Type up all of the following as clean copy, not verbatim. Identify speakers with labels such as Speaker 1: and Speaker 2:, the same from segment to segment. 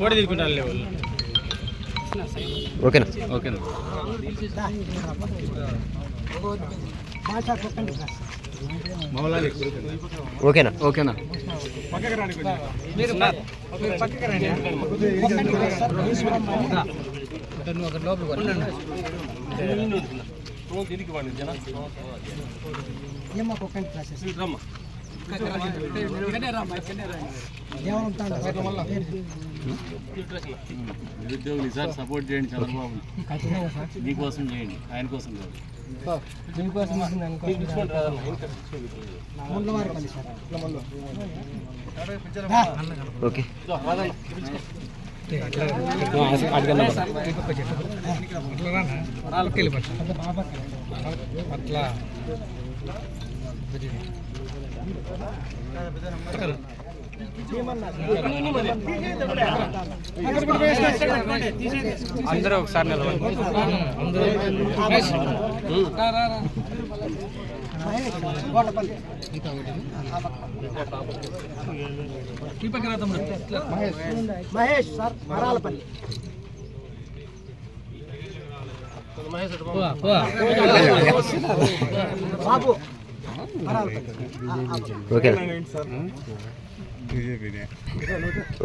Speaker 1: Photo తీసుకుంటారు.
Speaker 2: ఓకేనా?
Speaker 1: ఓకేనా?
Speaker 2: ఓకేనా?
Speaker 1: ఓకేనా? నిరుద్యోగులు సార్ సపోర్ట్ చేయండి చంద్రబాబు, మీకోసం చేయండి, ఆయన కోసం కాదు.
Speaker 2: ఓకే
Speaker 1: అట్లా అందరూ ఒకసారి నిలబడి
Speaker 3: మహేష్ సార్ మరాలపల్లి బాబు
Speaker 2: ఓకేనా?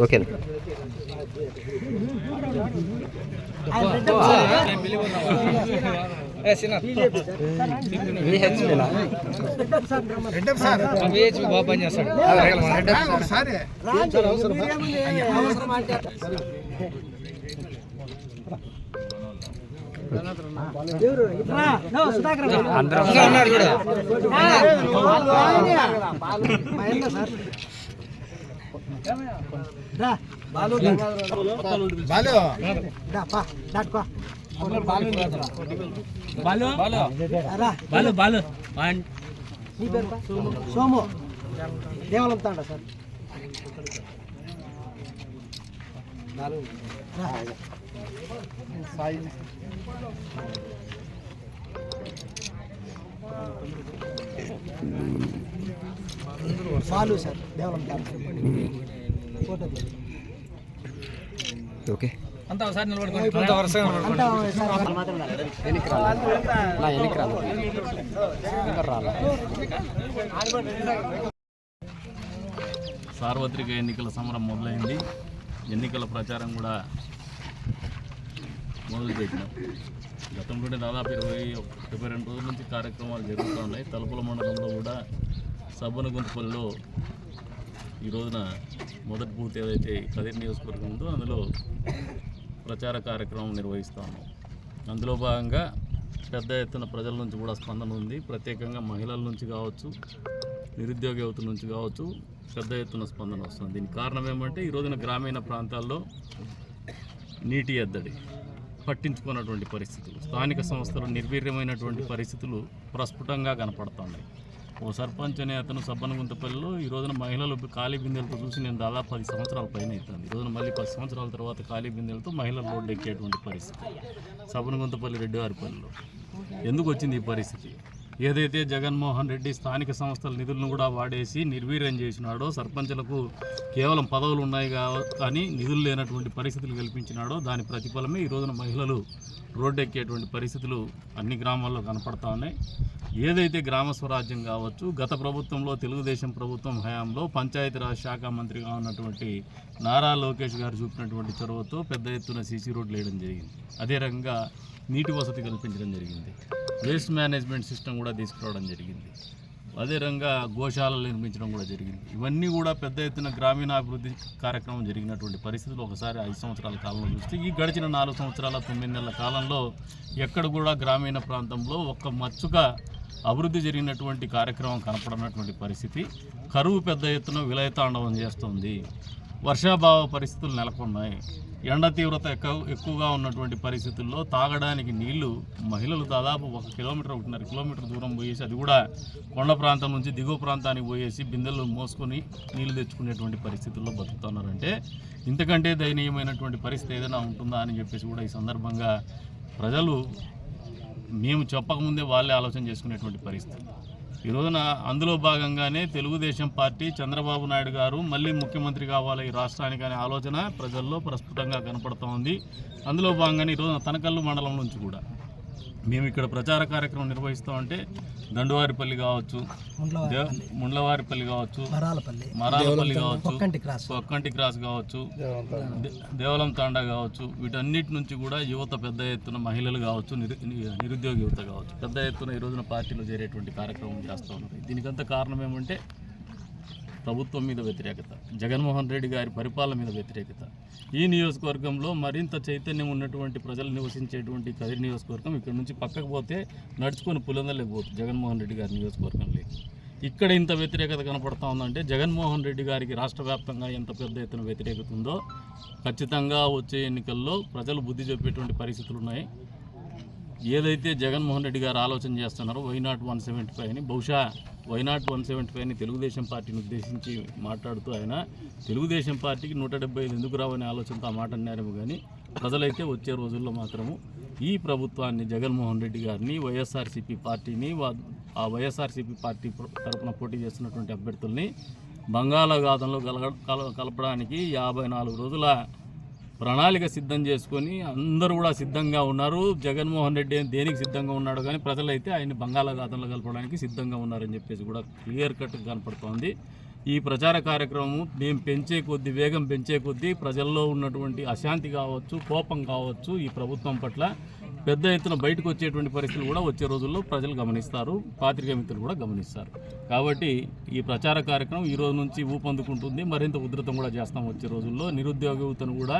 Speaker 2: ఓకేనా?
Speaker 1: బాగా పని చేస్తాడు.
Speaker 3: సోము దేవాలయం తాండ సార్. బాలు సార్ దేవాలయం తాండ.
Speaker 2: ఓకే
Speaker 1: అంతా ఒకసారి నిలబడుకోండి. సార్వత్రిక ఎన్నికల సమరం మొదలైంది. ఎన్నికల ప్రచారం కూడా మొదలుపెట్టినాం. గతంలోనే దాదాపు 22 రోజుల నుంచి కార్యక్రమాలు జరుగుతూ ఉన్నాయి. తలుపుల మండలంలో కూడా సబ్బనగుంతపల్లిలో ఈ రోజున మొదటి బూత్ ఏదైతే కదిరి నియోజకవర్గం ఉందో అందులో ప్రచార కార్యక్రమం నిర్వహిస్తాము. అందులో భాగంగా పెద్ద ఎత్తున ప్రజల నుంచి కూడా స్పందన ఉంది. ప్రత్యేకంగా మహిళల నుంచి కావచ్చు, నిరుద్యోగ యువత నుంచి కావచ్చు పెద్ద ఎత్తున స్పందన వస్తుంది. దీనికి కారణం ఏమంటే ఈ రోజున గ్రామీణ ప్రాంతాల్లో నీటి ఎద్దడి, పట్టించుకున్నటువంటి పరిస్థితులు, స్థానిక సంస్థలు నిర్వీర్యమైనటువంటి పరిస్థితులు ప్రస్ఫుటంగా కనపడుతున్నాయి. ఓ సర్పంచ్ అనే అతను సబ్బనగుంతపల్లిలో ఈ రోజున మహిళలు ఖాళీ బిందెలతో చూసి నేను దాదాపు 10 సంవత్సరాల పైన అవుతుంది. ఈ రోజున మళ్ళీ 10 సంవత్సరాల తర్వాత ఖాళీ బిందెలతో మహిళలు రోడ్డు ఎక్కేటువంటి పరిస్థితి సబ్బనగుంతపల్లి రెడ్డివారిపల్లిలో. ఎందుకు వచ్చింది ఈ పరిస్థితి? ఏదైతే జగన్మోహన్ రెడ్డి స్థానిక సంస్థల నిధులను కూడా వాడేసి నిర్వీర్యం చేసినాడో, సర్పంచులకు కేవలం పదవులు ఉన్నాయి కానీ నిధులు లేనటువంటి పరిస్థితులు కల్పించినాడో దాని ప్రతిఫలమే ఈ రోజున మహిళలు రోడ్డు ఎక్కేటువంటి పరిస్థితులు అన్ని గ్రామాల్లో కనపడతా ఉన్నాయి. ఏదైతే గ్రామ స్వరాజ్యం కావచ్చు, గత ప్రభుత్వంలో తెలుగుదేశం ప్రభుత్వం హయాంలో పంచాయతీరాజ్ శాఖ మంత్రిగా ఉన్నటువంటి నారా లోకేష్ గారు చూపినటువంటి చొరవతో పెద్ద ఎత్తున సీసీ రోడ్లు వేయడం జరిగింది. అదే రకంగా నీటి వసతి కల్పించడం జరిగింది. వేస్ట్ మేనేజ్మెంట్ సిస్టమ్ కూడా తీసుకురావడం జరిగింది. అదే రకంగా గోశాలలు నిర్మించడం కూడా జరిగింది. ఇవన్నీ కూడా పెద్ద ఎత్తున గ్రామీణాభివృద్ధి కార్యక్రమం జరిగినటువంటి పరిస్థితులు ఒకసారి 5 సంవత్సరాల కాలంలో చూస్తే ఈ గడిచిన 4 సంవత్సరాల 9 నెలల కాలంలో ఎక్కడ కూడా గ్రామీణ ప్రాంతంలో ఒక్క మచ్చుగా అభివృద్ధి జరిగినటువంటి కార్యక్రమం కనపడనటువంటి పరిస్థితి. కరువు పెద్ద ఎత్తున విలయతాండవం చేస్తుంది. వర్షాభావ పరిస్థితులు నెలకొన్నాయి. ఎండ తీవ్రత ఎక్కువగా ఉన్నటువంటి పరిస్థితుల్లో తాగడానికి నీళ్లు మహిళలు దాదాపు 1 కిలోమీటర్ 1.5 కిలోమీటర్ దూరం పోయేసి, అది కూడా కొండ ప్రాంతం నుంచి దిగువ ప్రాంతానికి పోయేసి బిందెలు మోసుకొని నీళ్లు తెచ్చుకునేటువంటి పరిస్థితుల్లో బతుకుతున్నారంటే ఇంతకంటే దయనీయమైనటువంటి పరిస్థితి ఏదైనా ఉంటుందా అని చెప్పేసి కూడా ఈ సందర్భంగా ప్రజలు మేము చెప్పకముందే వాళ్ళే ఆలోచన చేసుకునేటువంటి పరిస్థితి. ఈ రోజున అందులో భాగంగానే తెలుగుదేశం పార్టీ చంద్రబాబు నాయుడు గారు మళ్ళీ ముఖ్యమంత్రి కావాలి ఈ రాష్ట్రానికి అనే ఆలోచన ప్రజల్లో ప్రస్ఫుటంగా కనపడుతూ ఉంది. అందులో భాగంగానే ఈరోజు తనకల్లు మండలం నుంచి కూడా మేము ఇక్కడ ప్రచార కార్యక్రమం నిర్వహిస్తామంటే దండువారిపల్లి కావచ్చు, ముండ్లవారిపల్లి కావచ్చు, మరాలపల్లి కావచ్చు, ఒక్కంటి క్రాస్ కావచ్చు, దేవలం తాండా కావచ్చు, వీటన్నిటి నుంచి కూడా యువత పెద్ద ఎత్తున మహిళలు కావచ్చు, నిరుద్యోగ యువత కావచ్చు పెద్ద ఎత్తున ఈ రోజున పార్టీలో చేరేటువంటి కార్యక్రమం చేస్తూ ఉన్నారు. దీనికంతా కారణం ఏమంటే ప్రభుత్వం మీద వ్యతిరేకత, జగన్మోహన్ రెడ్డి గారి పరిపాలన మీద వ్యతిరేకత. ఈ నియోజకవర్గంలో మరింత చైతన్యం ఉన్నటువంటి ప్రజలు నివసించేటువంటి కదిరి నియోజకవర్గం ఇక్కడ నుంచి పక్కకు పోతే నడుచుకొని పులందలేకపోతుంది జగన్మోహన్ రెడ్డి గారి నియోజకవర్గంలో. ఇక్కడ ఇంత వ్యతిరేకత కనపడతా ఉందంటే జగన్మోహన్ రెడ్డి గారికి రాష్ట్ర వ్యాప్తంగా ఎంత పెద్ద ఎత్తున వ్యతిరేకత ఉందో ఖచ్చితంగా వచ్చే ఎన్నికల్లో ప్రజలు బుద్ధి చెప్పేటువంటి పరిస్థితులు ఉన్నాయి. ఏదైతే జగన్మోహన్ రెడ్డి గారు ఆలోచన చేస్తున్నారో వైనాట్ 175 అని, బహుశా వైనాట్ 175 అని తెలుగుదేశం పార్టీని ఉద్దేశించి మాట్లాడుతూ ఆయన తెలుగుదేశం పార్టీకి 175 ఎందుకు రావనే ఆలోచనతో ఆ మాట అన్నారేమో కానీ ప్రజలైతే వచ్చే రోజుల్లో మాత్రము ఈ ప్రభుత్వాన్ని, జగన్మోహన్ రెడ్డి గారిని, వైఎస్ఆర్సీపీ పార్టీని, ఆ వైఎస్ఆర్సీపీ పార్టీ తరఫున పోటీ చేస్తున్నటువంటి అభ్యర్థుల్ని బంగాళాఖాతంలో కలపడానికి 54 రోజుల ప్రణాళిక సిద్ధం చేసుకొని అందరూ కూడా సిద్ధంగా ఉన్నారు. జగన్మోహన్ రెడ్డి దేనికి సిద్ధంగా ఉన్నాడు కానీ ప్రజలైతే ఆయన్ని బంగాళాఖాతంలో కలపడానికి సిద్ధంగా ఉన్నారని చెప్పేసి కూడా క్లియర్ కట్ కనపడుతోంది. ఈ ప్రచార కార్యక్రమం మేము పెంచే కొద్దీ, వేగం పెంచే కొద్దీ ప్రజల్లో ఉన్నటువంటి అశాంతి కావచ్చు, కోపం కావచ్చు, ఈ ప్రభుత్వం పట్ల పెద్ద ఎత్తున బయటకు వచ్చేటువంటి పరిస్థితులు కూడా వచ్చే రోజుల్లో ప్రజలు గమనిస్తారు, పాత్రికేయ మిత్రులు కూడా గమనిస్తారు. కాబట్టి ఈ ప్రచార కార్యక్రమం ఈ రోజు నుంచి ఊపందుకుంటుంది, మరింత ఉధృతం కూడా చేస్తాం. వచ్చే రోజుల్లో నిరుద్యోగ యువతను కూడా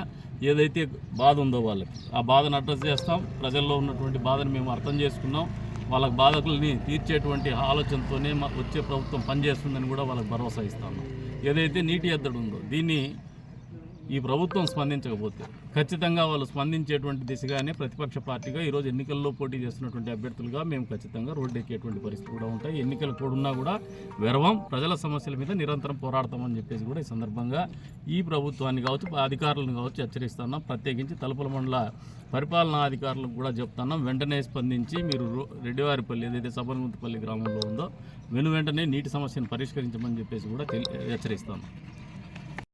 Speaker 1: ఏదైతే బాధ ఉందో వాళ్ళకి ఆ బాధను అడ్రస్ చేస్తాం. ప్రజల్లో ఉన్నటువంటి బాధను మేము అర్థం చేసుకున్నాం. వాళ్ళకి బాధకుల్ని తీర్చేటువంటి ఆలోచనతోనే వచ్చే ప్రభుత్వం పనిచేస్తుందని కూడా వాళ్ళకి భరోసా ఇస్తాము. ఏదైతే నీటి ఎద్దడి ఉందో దీన్ని ఈ ప్రభుత్వం స్పందించకపోతే ఖచ్చితంగా వాళ్ళు స్పందించేటువంటి దిశగానే ప్రతిపక్ష పార్టీగా ఈరోజు ఎన్నికల్లో పోటీ చేస్తున్నటువంటి అభ్యర్థులుగా మేము ఖచ్చితంగా రోడ్డు ఎక్కేటువంటి పరిస్థితి కూడా ఉంటాయి. ఎన్నికలు కూడున్నా కూడా వెరవం, ప్రజల సమస్యల మీద నిరంతరం పోరాడతామని చెప్పేసి కూడా ఈ సందర్భంగా ఈ ప్రభుత్వాన్ని కావచ్చు, అధికారులను కావచ్చు హెచ్చరిస్తున్నాం. ప్రత్యేకించి తలుపుల మండల పరిపాలనా అధికారులకు కూడా చెప్తున్నాం, వెంటనే స్పందించి మీరు రెడ్డివారిపల్లి ఏదైతే సబర్గుంతపల్లి గ్రామంలో ఉందో వెంటనే నీటి సమస్యను పరిష్కరించమని చెప్పేసి కూడా హెచ్చరిస్తున్నాం.